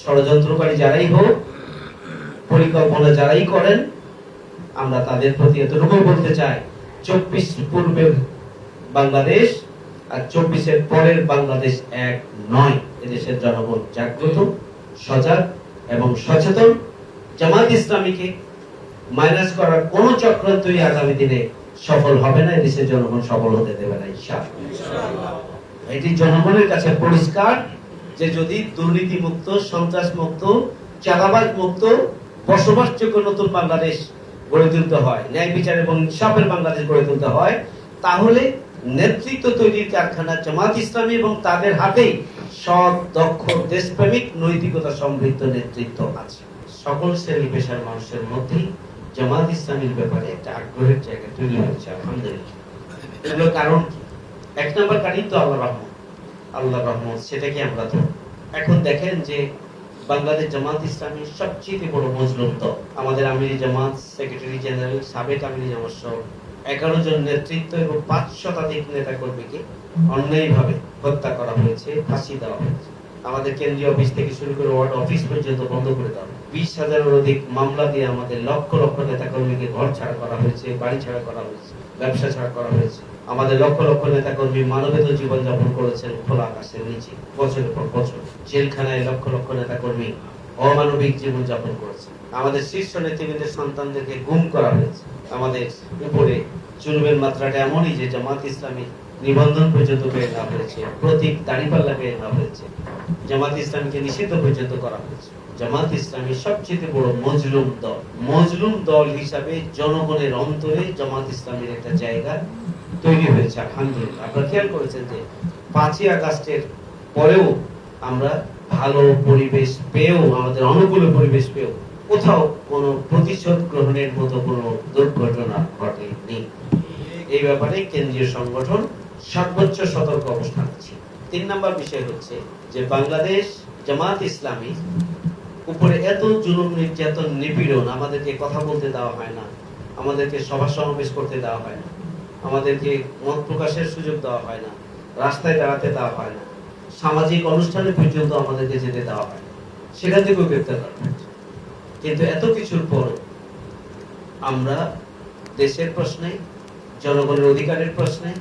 ষড়যন্ত্রকারী যারাই হোক, পরিকল্পনা যারাই করেন, আমরা তাদের প্রতি এতটুকু বলতে চাই, 24 পূর্বের বাংলাদেশ আর 24-এর পরের বাংলাদেশ এক নয়। এদেশের জনগণ জাগ্রত, সজাগ এবং সচেতন। জামাত ইসলামীকে মাইনাস করার কোন চক্রান্তই আগামী দিনে সফল হবে না, এদেশের জনগণ সফল হতে দেবে না ইনশাআল্লাহ। এটি জনগণের কাছে পরিষ্কার যে যদি দুর্নীতি মুক্ত, সন্ত্রাস মুক্ত, চাঁদাবাজ মুক্ত, বসবাসযোগ্য নতুন বাংলাদেশ গড়ে তুলতে হয়, ন্যায় বিচার এবং ইনসাফের বাংলাদেশ গড়ে তুলতে হয়, তাহলে নেতৃত্ব তৈরির কারখানা জামাত ইসলামী এবং তাদের হাতেই সৎ, দক্ষ, দেশপ্রেমিক, নৈতিকতা সমৃদ্ধ নেতৃত্ব আছে। সকল শ্রেণী পেশার মানুষের মধ্যেই জামাত ইসলামীর ব্যাপারে একটা আগ্রহের জায়গা তৈরি হয়েছে, আলহামদুলিল্লাহ। এগুলোর কারণ এক নম্বর কারণ তো আল্লাহ রহমত, সেটাকে আমরা তো এখন দেখেন যে বাংলাদেশ জামাত ইসলামীর সবচেয়ে বড় মজলুম দল। আমাদের আমির জামাত, সেক্রেটারি জেনারেল, সাবেক আমির জামাত সহ 11 জন নেতৃত্ব এবং 5 শতাধিক নেতা কর্মীকে অন্যায়ভাবে হত্যা করা হয়েছে, ফাঁসি দেওয়া হয়েছে। আমাদের কেন্দ্রীয় অফিস থেকে শুরু করে ওয়ার্ড অফিস পর্যন্ত বন্ধ করে দেওয়া, 20,000-এর অধিক মামলা দিয়ে আমাদের লক্ষ লক্ষ নেতা কর্মীকে ঘর ছাড়া করা হয়েছে, বাড়ি ছাড়া করা হয়েছে, ব্যবসা ছাড়া করা হয়েছে। আমাদের লক্ষ লক্ষ নেতা কর্মী মানবেতর জীবন যাপন করেছেন খোলা আকাশের নিচে বছরের পর বছর। জেলখানায় লক্ষ লক্ষ নেতা কর্মী অমানবিক জীবন যাপন করেছে। আমাদের শীর্ষ নেতৃবৃন্দের সন্তানদেরকে গুম করা হয়েছে। আমাদের উপরে জুলুমের মাত্রাটা এমনই যে জামাত ইসলামী নিবন্ধন পর্যন্ত পেয়ে নেওয়া হয়েছে, প্রতীক দাঁড়িপাল্লা পেয়ে নেওয়া হয়েছে, জামাত ইসলামীকে নিষিদ্ধ পর্যন্ত করা হয়েছে। জামাত ইসলামী সবচেয়ে বড় মজলুম দল হিসাবে জনগণের অন্তরে জামাত ইসলামীর একটা জায়গা তৈরি হয়েছে, আলহামদুলিল্লাহ। আপনারা খেয়াল করেছেন যে 5ই আগস্টের পরেও আমরা ভালো পরিবেশ পেয়েও, আমাদের অনুকূল পরিবেশ পেয়েও কোথাও কোনো প্রতিশোধ গ্রহণের মতো কোনো দুর্ঘটনা ঘটেনি। এই ব্যাপারে কেন্দ্রীয় সংগঠন সর্বোচ্চ সতর্ক অবস্থান আছে। 3 নম্বর বিষয় হচ্ছে যে বাংলাদেশ জামাত ইসলামী উপরে এত জুলুম, নির্যাতন, নিপীড়ন, আমাদেরকে কথা বলতে দেওয়া হয় না, আমাদেরকে সভা সমাবেশ করতে দেওয়া হয় না, আমাদেরকে মত প্রকাশের সুযোগ দেওয়া হয় না, রাস্তায় দাঁড়াতে দেওয়া হয় না, সামাজিক অনুষ্ঠানে পর্যন্ত আমাদেরকে যেতে দেওয়া হয় না, সেখান থেকেও গ্রেপ্তার করা হয়েছে। কিন্তু এত কিছুর পর আমরা দেশের প্রশ্নে, জনগণের অধিকারের প্রশ্নে,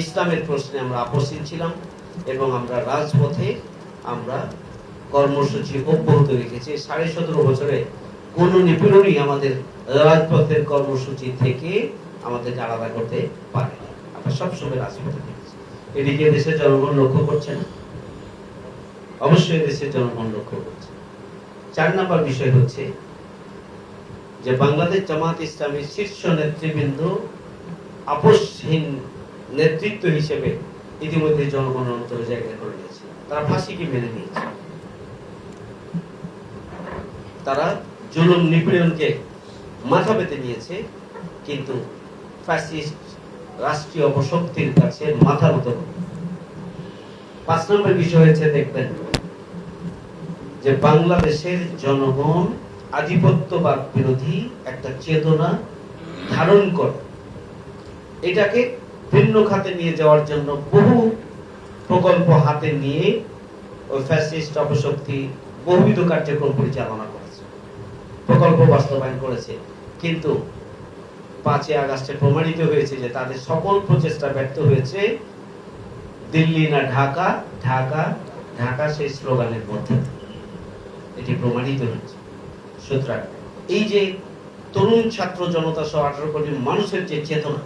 ইসলামের প্রশ্নে আমরা আপোষহীন ছিলাম এবং আমরা রাজপথে আমরা কর্মসূচি অব্যাহত রেখেছি। 17.5 বছরে কোন নিপীড়নই আমাদের রাজপথের কর্মসূচি থেকে আমাদেরকে আলাদা করতে পারে না। আমরা সবসময় রাজপথে থেকেছি। এদিকে দেশের জনগণ লক্ষ্য করছে না? অবশ্যই দেশের জনগণ লক্ষ্য করছে। 4 নম্বর বিষয় হচ্ছে যে বাংলাদেশ জামাত ইসলামীর শীর্ষ নেতৃবৃন্দ আপোষহীন নেতৃত্ব হিসেবে ইতিমধ্যে জনগণের অন্তরে জায়গা করে নিয়েছে। তারা ফাঁসিকে মেনে নিয়েছে, তারা জুলুম নিপীড়নকে মাথা পেতে নিয়েছে, কিন্তু ফ্যাসিস্ট রাষ্ট্রীয় অপশক্তির কাছে মাথা নত। 5 নম্বর বিষয় হচ্ছে দেখবেন যে বাংলাদেশের জনগণ আধিপত্যবাদ বিরোধী একটা চেতনা ধারণ করে, এটাকে ভিন্ন খাতে নিয়ে যাওয়ার জন্য বহু প্রকল্প হাতে নিয়ে ওই ফ্যাসিস্ট অপশক্তি বহুবিধ কার্যক্রম পরিচালনা করেছে, প্রকল্প বাস্তবায়ন করেছে। কিন্তু 5ই আগস্টে প্রমাণিত হয়েছে যে তাদের সকল প্রচেষ্টা ব্যর্থ হয়েছে। দিল্লি না ঢাকা, ঢাকা ঢাকা সেই স্লোগানের মধ্যে এটি প্রমাণিত হয়েছে। সুতরাং এই যে তরুণ ছাত্র জনতা সহ 18 কোটি মানুষের যে চেতনা,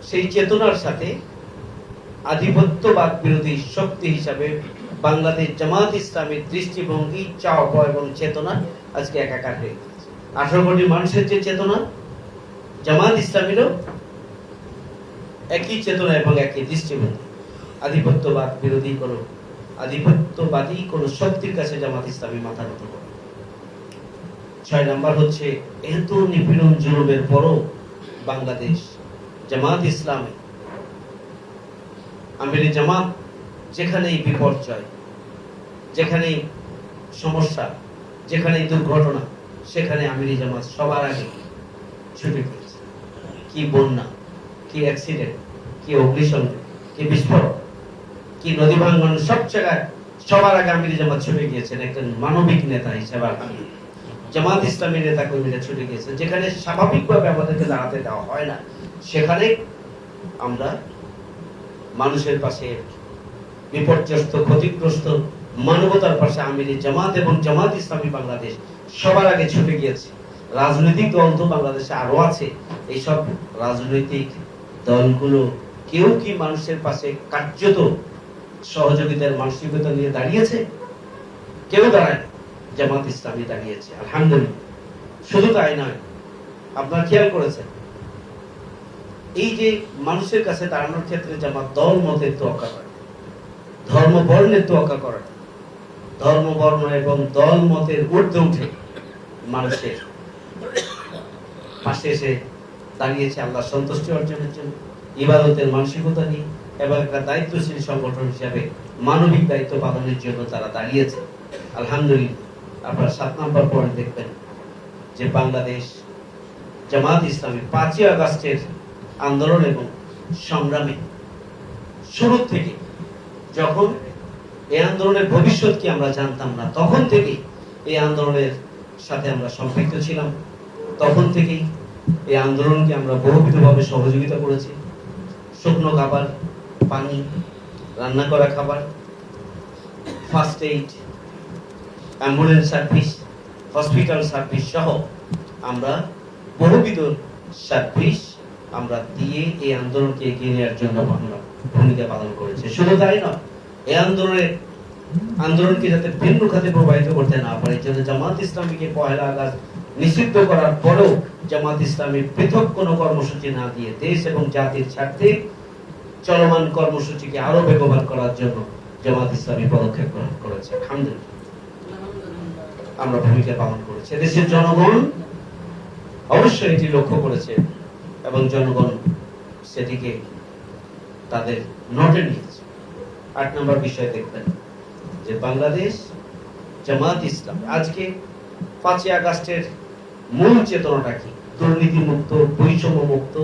সেই চেতনার সাথে আধিপত্যবাদ বিরোধী শক্তি হিসাবে বাংলাদেশ জামাত ইসলামীর দৃষ্টিভঙ্গি, চাওয়া এবং চেতনা আজকে একাকার হয়ে গেছে। 18 কোটি মানুষের যে চেতনা, জামাত ইসলামীরও একই চেতনা এবং একই দৃষ্টিভঙ্গি। আধিপত্যবাদ বিরোধী কোনো আধিপত্যবাদী কোন শক্তির কাছে জামাত ইসলামী মাথা নত করে। 6 নম্বর হচ্ছে এত নিপীড়ন জুলুমের পরও বাংলাদেশ জামাত ইসলামী, আমির জামাত যেখানেই বিপর্যয়, যেখানেই সমস্যা, যেখানেই দুর্ঘটনা, সেখানে আমির জামাত সবার আগে ছুটে গিয়েছে। কি বন্যা, কি অ্যাক্সিডেন্ট, কি অগ্নিসংযোগ, কি বিস্ফোরণ, কি নদী ভাঙ্গন, সব জায়গায় সবার আগে আমির জামাত ছুটে গিয়েছেন একজন মানবিক নেতা হিসেবে। জামাত ইসলামী নেতা কর্মীরা ছুটে গিয়েছেন, যেখানে স্বাভাবিকভাবে আমাদেরকে দাঁড়াতে দেওয়া হয় না, সেখানে আমরা মানুষের পাশে, বিপর্যস্ত ক্ষতিগ্রস্ত মানবতার পাশে আমির জামাত এবং জামাত ইসলামী বাংলাদেশ সবার আগে ছুটে গিয়েছে। রাজনৈতিক দল তো বাংলাদেশে আরো আছে, এইসব রাজনৈতিক দলগুলো কেউ কি মানুষের পাশে কার্যত সহযোগিতার মানসিকতা নিয়ে দাঁড়িয়েছে? কেউ দাঁড়ায়। জামাত ইসলামী দাঁড়িয়েছে, আলহামদুলিল্লাহ। শুধু তাই নয়, আপনারা খেয়াল করেছেন এই যে মানুষের কাছে দাঁড়ানোর ক্ষেত্রে জামাত দল মতের তোয়াক্কা করে, ধর্ম বর্ণের তোয়াক্কা করে, ধর্ম বর্ণ এবং দল মতের ঊর্ধ্বে উঠে মানুষের পাশে এসে দাঁড়িয়েছে আল্লাহ সন্তুষ্টি অর্জনের জন্য, ইবাদতের মানসিকতা নিয়ে, এবং একটা দায়িত্বশীল সংগঠন হিসাবে মানবিক দায়িত্ব পালনের জন্য তারা দাঁড়িয়েছে, আলহামদুলিল্লাহ। আপনারা 7 নম্বর পয়েন্ট দেখবেন যে বাংলাদেশ জামাত ইসলামী 5ই আগস্টের আন্দোলন এবং সংগ্রামে শুরু থেকে, যখন এই আন্দোলনের ভবিষ্যৎ কি আমরা জানতাম না, তখন থেকেই এই আন্দোলনের সাথে আমরা সম্পৃক্ত ছিলাম। তখন থেকেই এই আন্দোলনকে আমরা বহুবিধভাবে সহযোগিতা করেছি। শুকনো খাবার, পানি, রান্না করা খাবার, first aid, ambulance service, hospital service সহ আমরা বহুবিধ সার্ভিস আমরা দিয়ে এই আন্দোলনকে এগিয়ে নেওয়ার জন্য ভূমিকা পালন করেছে। শুধু তাই নয়, এই আন্দোলনকে যাতে ভিন্ন খাতে প্রবাহিত করতে না পারে, জন্য জামাত ইসলামীকে 1 আগস্ট নিষিদ্ধ করার পরেও জামাত ইসলামী পৃথক কোনো কর্মসূচি না দিয়ে দেশ এবং জাতির স্বার্থে চলমান কর্মসূচিকে আরো বেগবান করার জন্য জামাত ইসলামী পদক্ষেপ গ্রহণ করেছে, আলহামদুলিল্লাহ। আমরা ভূমিকা পালন করেছি। দেশের জনগণ অবশ্যই এটি লক্ষ্য করেছে এবং জনগণ সেটিকে তাদের নোটে নিয়েছে। 8 নম্বর বিষয় দেখবেন যে বাংলাদেশ জামাত ইসলাম আজকে 5ই আগস্টের মূল চেতনাটা কি? দুর্নীতি মুক্ত, বৈষম্য মুক্ত,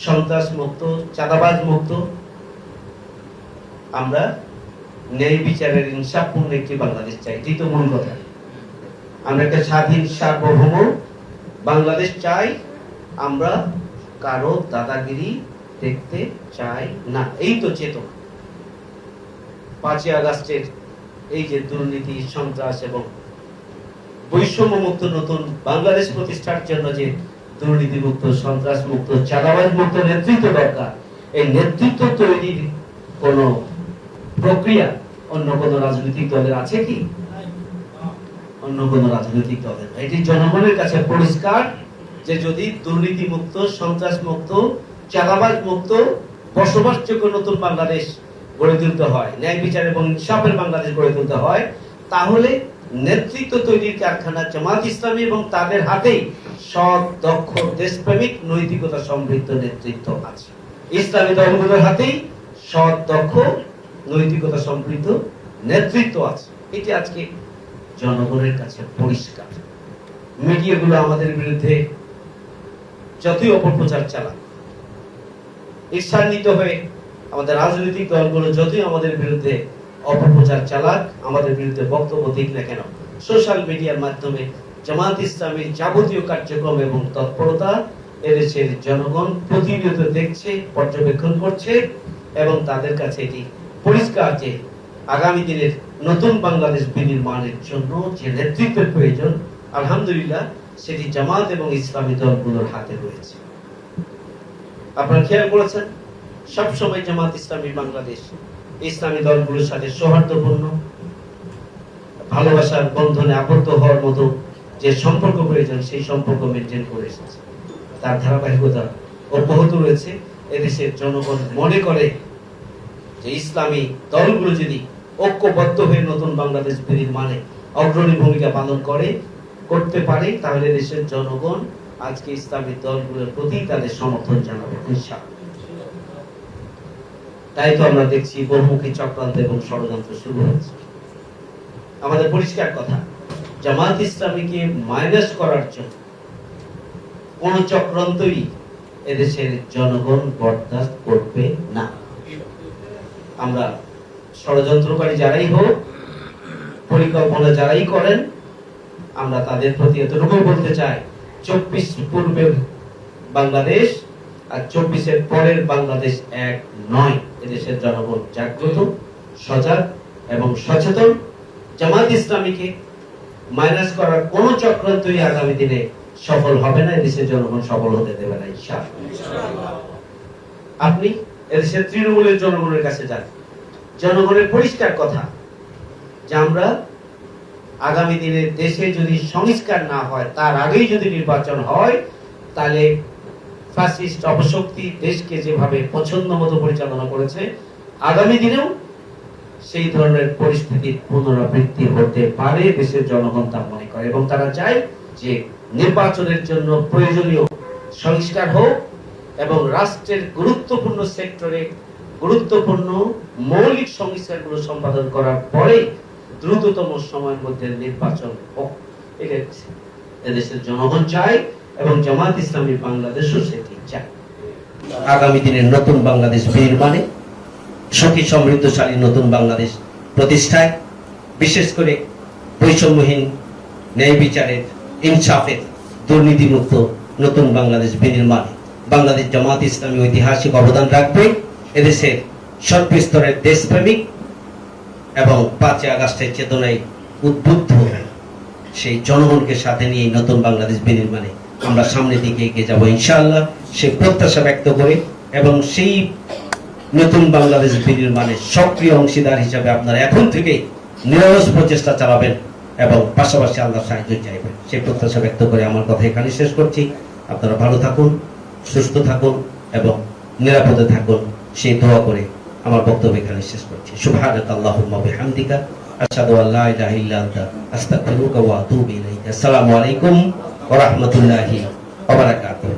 সন্ত্রাস মুক্ত, চাঁদাবাজ মুক্ত। আমরা ন্যায় বিচারের ইনসাফপূর্ণ একটি বাংলাদেশ চাই, এটি তো মূল কথা। আমরা একটা স্বাধীন সার্বভৌম বাংলাদেশ চাই, আমরা কারো দাদাগিরি দেখতে চাই না, এই তো চেতনা। 5ই আগস্টের এই যে দুর্নীতি, সন্ত্রাস এবং বৈষম্য মুক্ত নতুন বাংলাদেশ প্রতিষ্ঠার জন্য যে দুর্নীতি মুক্ত, সন্ত্রাস মুক্ত, চাঁদাবাজ মুক্ত নেতৃত্ব দরকার, এই নেতৃত্ব তৈরির কোন প্রক্রিয়া অন্য কোন রাজনৈতিক দলের আছে কি? অন্য কোন রাজনৈতিক দলের। এটি জনগণের কাছে পরিষ্কার যে যদি দুর্নীতি মুক্ত, সন্ত্রাস মুক্ত, চাঁদাবাজ মুক্ত বসবাসযোগ্য নতুন বাংলাদেশ গড়ে তুলতে হয়, ন্যায় বিচার এবং ইনসাফের বাংলাদেশ গড়ে তুলতে হয়, তাহলে নেতৃত্ব তৈরির কারখানা জামাত ইসলামী এবং তাদের হাতেই সৎ, দক্ষ, দেশপ্রেমিক, নৈতিকতা সমৃদ্ধ নেতৃত্ব আছে। ইসলামী দলগুলোর হাতেই সৎ, দক্ষ, নৈতিকতা সমৃদ্ধ নেতৃত্ব আছে। এটি আজকে জনগণের কাছে পরিষ্কার। মিডিয়াগুলো আমাদের বিরুদ্ধে যতই অপপ্রচার চালাক, ঈর্ষান্বিত হয়ে আমাদের রাজনৈতিক দলগুলো যতই আমাদের বিরুদ্ধে অপপ্রচার চালাক, আমাদের বিরুদ্ধে বক্তব্য দিক না কেন, সোশ্যাল মিডিয়ার মাধ্যমে জামাত ইসলামীর যাবতীয় কার্যক্রম এবং তৎপরতা এদেশের জনগণ প্রতিনিয়ত দেখছে, পর্যবেক্ষণ করছে এবং তাদের কাছে এটি পরিষ্কার যে আগামী দিনের নতুন বাংলাদেশ বিনির্মাণের জন্য যে নেতৃত্বের প্রয়োজন, আলহামদুলিল্লাহ সেটি জামাত এবং ইসলামী দলগুলোর হাতে রয়েছে। আপনারা খেয়াল করেছেন সবসময় জামাত ইসলামী বাংলাদেশ ইসলামী দলগুলোর সাথে সৌহার্দ্যপূর্ণ, ভালোবাসার বন্ধনে আবদ্ধ হওয়ার মতো যে সম্পর্ক প্রয়োজন, সেই সম্পর্ক মেনটেন করে এসেছে। তার ধারাবাহিকতা অব্যাহত রয়েছে। এদেশের জনগণ মনে করে যে ইসলামী দলগুলো যদি ঐক্যবদ্ধ হয়ে নতুন বাংলাদেশ নির্মাণে অগ্রণী ভূমিকা পালন করতে পারে, তাহলে দেশের জনগণ আজকে ইসলামী দলগুলোর প্রতি তাদের সমর্থন জানাবে ইনশাআল্লাহ। তাই তো আমরা দেখছি বহুমুখী চক্রান্ত এবং ষড়যন্ত্র শুরু হচ্ছে। আমাদের পরিষ্কার কথা, জামাত ইসলামীকে মাইনাস করার জন্য কোন চক্রান্তই এদেশের জনগণ বরদাস্ত করবে না। আমরা ষড়যন্ত্রকারী যারাই হোক, পরিকল্পনা যারাই করেন আমরা তাদের প্রতি এতটুকু বলতে চাই, 24 পূর্বের বাংলাদেশ আর 24-এর পরের বাংলাদেশ এক নয়। এদেশের জনগণ জাগ্রত, সজাগ এবং সচেতন। জামাত ইসলামীকে মাইনাস করার কোন চক্রান্তই আগামী দিনে সফল হবে না, এদেশের জনগণ সফল হতে দেবে না ইনশাআল্লাহ। আপনি এদেশের তৃণমূলের জনগণের কাছে যান, জনগণের পরিষ্কার কথা যে আমরা আগামী দিনে দেশে যদি সংস্কার না হয়, তার আগেই যদি নির্বাচন হয়, তাহলে ফ্যাসিস্ট অপশক্তি দেশকে যেভাবে পছন্দ মতো পরিচালনা করেছে, আগামী দিনেও সেই ধরনের পরিস্থিতির পুনরাবৃত্তি হতে পারে, দেশের জনগণ তা মনে করে। এবং তারা চায় যে নির্বাচনের জন্য প্রয়োজনীয় সংস্কার হোক এবং রাষ্ট্রের গুরুত্বপূর্ণ সেক্টরে গুরুত্বপূর্ণ মৌলিক সংস্কারগুলো সম্পাদন করার পরে দ্রুততম সময়ের মধ্যে নির্বাচন হোক। এটা এদেশের জনগণ চায় এবং জামাত ইসলামী বাংলাদেশও সেটি চায়। আগামী দিনের নতুন বাংলাদেশ নির্মাণে, সুখী সমৃদ্ধশালী নতুন বাংলাদেশ প্রতিষ্ঠায়, বিশেষ করে বৈষম্যহীন ন্যায় বিচারের, ইনসাফের, দুর্নীতিমুক্ত নতুন বাংলাদেশ বিনির্মাণে বাংলাদেশ জামাত ইসলামী ঐতিহাসিক অবদান রাখবে। এদেশের সর্বস্তরের দেশপ্রেমিক এবং 5 আগস্টের চেতনায় উদ্বুদ্ধ সেই জনগণকে সাথে নিয়ে নতুন বাংলাদেশ বিনির্মাণে আমরা সামনের দিকে এগিয়ে যাব ইনশাআল্লাহ, সেই প্রত্যাশা ব্যক্ত করে এবং সেই নতুন বাংলাদেশ বিনির্মাণে সক্রিয় অংশীদার হিসাবে আপনারা এখন থেকে নিরলস প্রচেষ্টা চালাবেন এবং পাশাপাশি আল্লাহর সাহায্য চাইবেন, সেই প্রত্যাশা ব্যক্ত করে আমার কথা এখানে শেষ করছি। আপনারা ভালো থাকুন, সুস্থ থাকুন এবং নিরাপদে থাকুন, সেই দোয়া করে আমার বক্তব্য এখানে শেষ করছি। সুবহানাকাল্লাহুম্মা ওয়া বিহামদিকা আশহাদু আল্লা ইলাহা ইল্লা আনতা আস্তাগফিরুকা ওয়া আতুবু ইলাইক। আসসালামু আলাইকুম ওয়া রাহমাতুল্লাহি ওয়া বারাকাতুহু।